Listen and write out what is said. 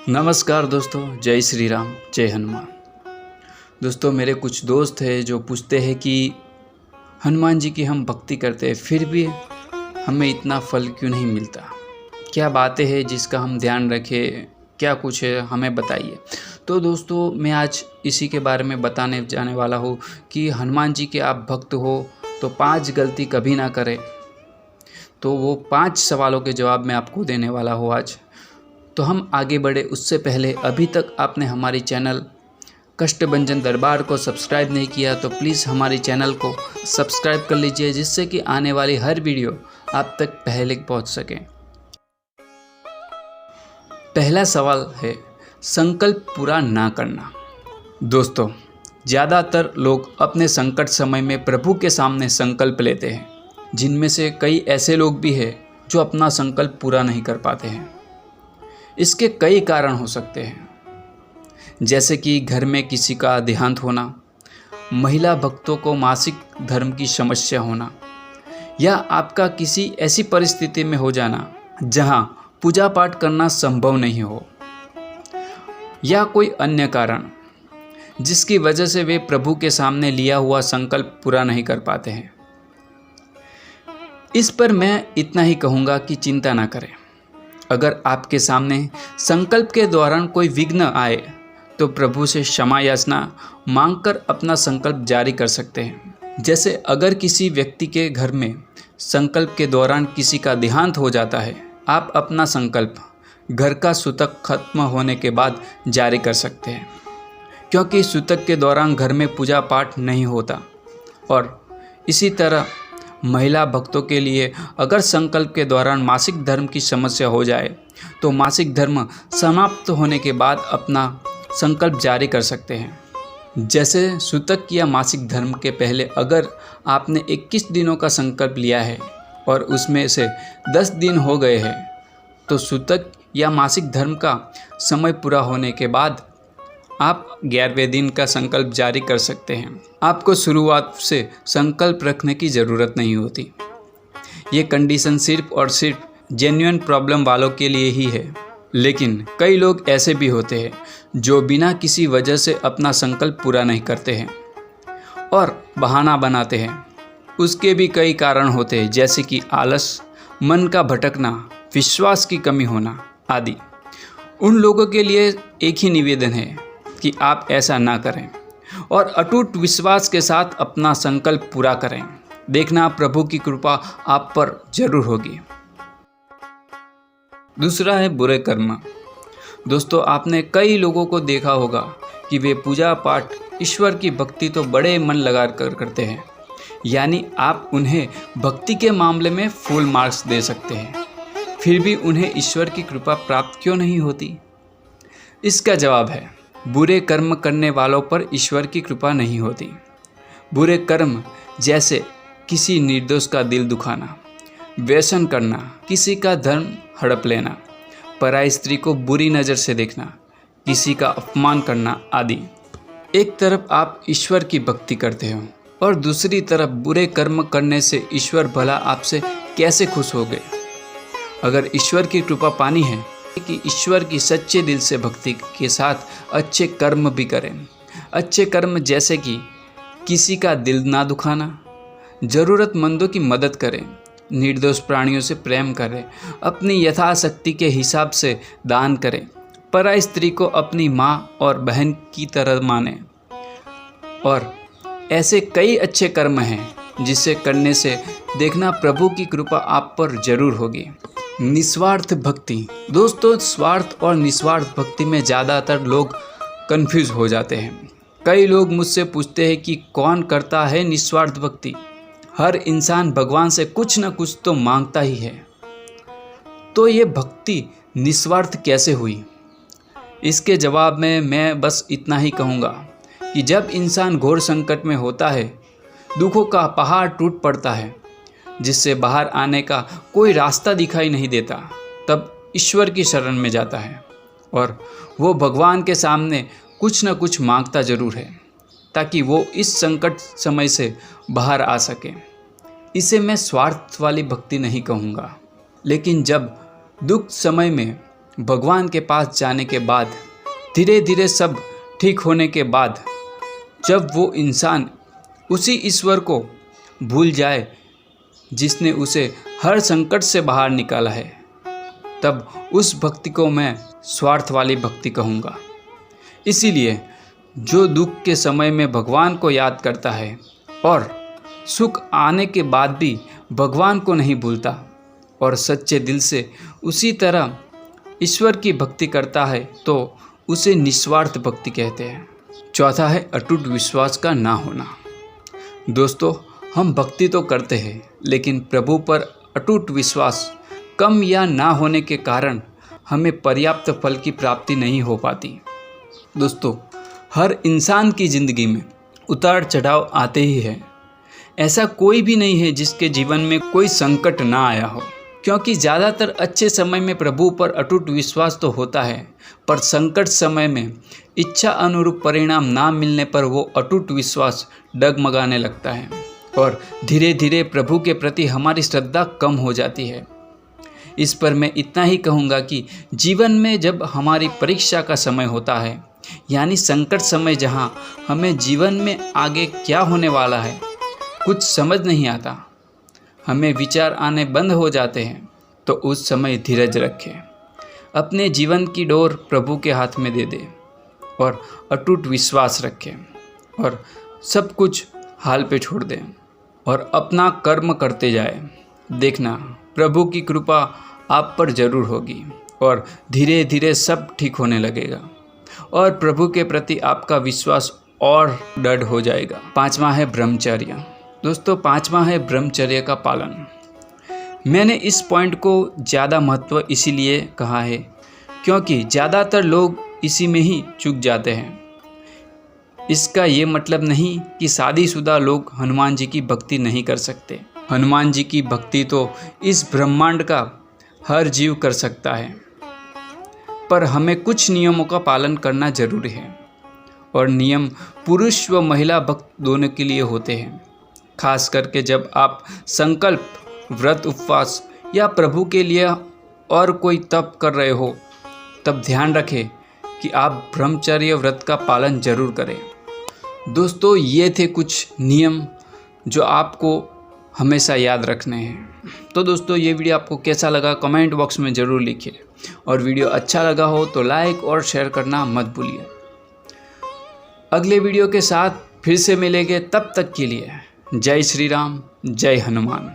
नमस्कार दोस्तों, जय श्री राम, जय हनुमान। दोस्तों, मेरे कुछ दोस्त हैं जो पूछते हैं कि हनुमान जी की हम भक्ति करते हैं फिर भी हमें इतना फल क्यों नहीं मिलता। क्या बातें हैं जिसका हम ध्यान रखें, क्या कुछ है हमें बताइए। तो दोस्तों, मैं आज इसी के बारे में बताने जाने वाला हूँ कि हनुमान जी के आप भक्त हो तो 5 गलती कभी ना करें। तो वो 5 सवालों के जवाब मैं आपको देने वाला हूँ आज। तो हम आगे बढ़े उससे पहले अभी तक आपने हमारी चैनल कष्टभंजन दरबार को सब्सक्राइब नहीं किया तो प्लीज़ हमारी चैनल को सब्सक्राइब कर लीजिए, जिससे कि आने वाली हर वीडियो आप तक पहले पहुंच सके। पहला सवाल है संकल्प पूरा ना करना। दोस्तों, ज़्यादातर लोग अपने संकट समय में प्रभु के सामने संकल्प लेते हैं, जिनमें से कई ऐसे लोग भी हैं जो अपना संकल्प पूरा नहीं कर पाते हैं। इसके कई कारण हो सकते हैं, जैसे कि घर में किसी का देहांत होना, महिला भक्तों को मासिक धर्म की समस्या होना, या आपका किसी ऐसी परिस्थिति में हो जाना जहां पूजा पाठ करना संभव नहीं हो, या कोई अन्य कारण जिसकी वजह से वे प्रभु के सामने लिया हुआ संकल्प पूरा नहीं कर पाते हैं। इस पर मैं इतना ही कहूँगा कि चिंता ना करें। अगर आपके सामने संकल्प के दौरान कोई विघ्न आए तो प्रभु से क्षमा याचना मांगकर अपना संकल्प जारी कर सकते हैं। जैसे अगर किसी व्यक्ति के घर में संकल्प के दौरान किसी का देहांत हो जाता है, आप अपना संकल्प घर का सूतक खत्म होने के बाद जारी कर सकते हैं, क्योंकि सूतक के दौरान घर में पूजा पाठ नहीं होता। और इसी तरह महिला भक्तों के लिए अगर संकल्प के दौरान मासिक धर्म की समस्या हो जाए तो मासिक धर्म समाप्त होने के बाद अपना संकल्प जारी कर सकते हैं। जैसे सूतक या मासिक धर्म के पहले अगर आपने 21 दिनों का संकल्प लिया है और उसमें से 10 दिन हो गए हैं तो सूतक या मासिक धर्म का समय पूरा होने के बाद आप 11वें दिन का संकल्प जारी कर सकते हैं। आपको शुरुआत से संकल्प रखने की ज़रूरत नहीं होती। ये कंडीशन सिर्फ और सिर्फ जेन्युइन प्रॉब्लम वालों के लिए ही है। लेकिन कई लोग ऐसे भी होते हैं जो बिना किसी वजह से अपना संकल्प पूरा नहीं करते हैं और बहाना बनाते हैं। उसके भी कई कारण होते हैं, जैसे कि आलस, मन का भटकना, विश्वास की कमी होना आदि। उन लोगों के लिए एक ही निवेदन है कि आप ऐसा ना करें और अटूट विश्वास के साथ अपना संकल्प पूरा करें। देखना, प्रभु की कृपा आप पर जरूर होगी। दूसरा है बुरे कर्म। दोस्तों, आपने कई लोगों को देखा होगा कि वे पूजा पाठ, ईश्वर की भक्ति तो बड़े मन लगा कर करते हैं, यानी आप उन्हें भक्ति के मामले में फुल मार्क्स दे सकते हैं, फिर भी उन्हें ईश्वर की कृपा प्राप्त क्यों नहीं होती? इसका जवाब है, बुरे कर्म करने वालों पर ईश्वर की कृपा नहीं होती। बुरे कर्म जैसे किसी निर्दोष का दिल दुखाना, व्यसन करना, किसी का धर्म हड़प लेना, पराई स्त्री को बुरी नज़र से देखना, किसी का अपमान करना आदि। एक तरफ आप ईश्वर की भक्ति करते हो और दूसरी तरफ बुरे कर्म करने से ईश्वर भला आपसे कैसे खुश हो गए? अगर ईश्वर की कृपा पानी है कि ईश्वर की सच्चे दिल से भक्ति के साथ अच्छे कर्म भी करें। अच्छे कर्म जैसे कि किसी का दिल ना दुखाना, ज़रूरतमंदों की मदद करें, निर्दोष प्राणियों से प्रेम करें, अपनी यथाशक्ति के हिसाब से दान करें, पराई स्त्री को अपनी माँ और बहन की तरह मानें। और ऐसे कई अच्छे कर्म हैं जिसे करने से देखना प्रभु की कृपा आप पर जरूर होगी। निस्वार्थ भक्ति। दोस्तों, स्वार्थ और निस्वार्थ भक्ति में ज़्यादातर लोग कंफ्यूज हो जाते हैं। कई लोग मुझसे पूछते हैं कि कौन करता है निस्वार्थ भक्ति? हर इंसान भगवान से कुछ न कुछ तो मांगता ही है, तो ये भक्ति निस्वार्थ कैसे हुई? इसके जवाब में मैं बस इतना ही कहूँगा कि जब इंसान घोर संकट में होता है, दुखों का पहाड़ टूट पड़ता है, जिससे बाहर आने का कोई रास्ता दिखाई नहीं देता, तब ईश्वर की शरण में जाता है और वो भगवान के सामने कुछ न कुछ मांगता जरूर है, ताकि वो इस संकट समय से बाहर आ सके। इसे मैं स्वार्थ वाली भक्ति नहीं कहूँगा, लेकिन जब दुख समय में भगवान के पास जाने के बाद, धीरे धीरे सब ठीक होने के बाद, जब वो इंसान उसी ईश्वर को भूल जाए जिसने उसे हर संकट से बाहर निकाला है, तब उस भक्ति को मैं स्वार्थ वाली भक्ति कहूँगा। इसीलिए जो दुख के समय में भगवान को याद करता है और सुख आने के बाद भी भगवान को नहीं भूलता और सच्चे दिल से उसी तरह ईश्वर की भक्ति करता है, तो उसे निस्वार्थ भक्ति कहते हैं। चौथा है अटूट विश्वास का ना होना। दोस्तों, हम भक्ति तो करते हैं, लेकिन प्रभु पर अटूट विश्वास कम या ना होने के कारण हमें पर्याप्त फल की प्राप्ति नहीं हो पाती। दोस्तों, हर इंसान की ज़िंदगी में उतार चढ़ाव आते ही हैं। ऐसा कोई भी नहीं है जिसके जीवन में कोई संकट ना आया हो, क्योंकि ज़्यादातर अच्छे समय में प्रभु पर अटूट विश्वास तो होता है, पर संकट समय में इच्छा अनुरूप परिणाम ना मिलने पर वो अटूट विश्वास डगमगाने लगता है और धीरे धीरे प्रभु के प्रति हमारी श्रद्धा कम हो जाती है। इस पर मैं इतना ही कहूँगा कि जीवन में जब हमारी परीक्षा का समय होता है, यानी संकट समय, जहाँ हमें जीवन में आगे क्या होने वाला है कुछ समझ नहीं आता, हमें विचार आने बंद हो जाते हैं, तो उस समय धीरज रखें, अपने जीवन की डोर प्रभु के हाथ में दे दें और अटूट विश्वास रखें और सब कुछ हाल पे छोड़ दें और अपना कर्म करते जाए। देखना, प्रभु की कृपा आप पर जरूर होगी और धीरे धीरे सब ठीक होने लगेगा और प्रभु के प्रति आपका विश्वास और दृढ़ हो जाएगा। पांचवा है ब्रह्मचर्य। दोस्तों, पांचवा है ब्रह्मचर्य का पालन। मैंने इस पॉइंट को ज़्यादा महत्व इसीलिए कहा है क्योंकि ज़्यादातर लोग इसी में ही चूक जाते हैं। इसका ये मतलब नहीं कि शादीशुदा लोग हनुमान जी की भक्ति नहीं कर सकते। हनुमान जी की भक्ति तो इस ब्रह्मांड का हर जीव कर सकता है, पर हमें कुछ नियमों का पालन करना जरूरी है और नियम पुरुष व महिला भक्त दोनों के लिए होते हैं। खास करके जब आप संकल्प, व्रत, उपवास या प्रभु के लिए और कोई तप कर रहे हो, तब ध्यान रखें कि आप ब्रह्मचर्य व्रत का पालन जरूर करें। दोस्तों, ये थे कुछ नियम जो आपको हमेशा याद रखने हैं। तो दोस्तों, ये वीडियो आपको कैसा लगा कमेंट बॉक्स में ज़रूर लिखिए और वीडियो अच्छा लगा हो तो लाइक और शेयर करना मत भूलिए। अगले वीडियो के साथ फिर से मिलेंगे, तब तक के लिए जय श्री राम, जय हनुमान।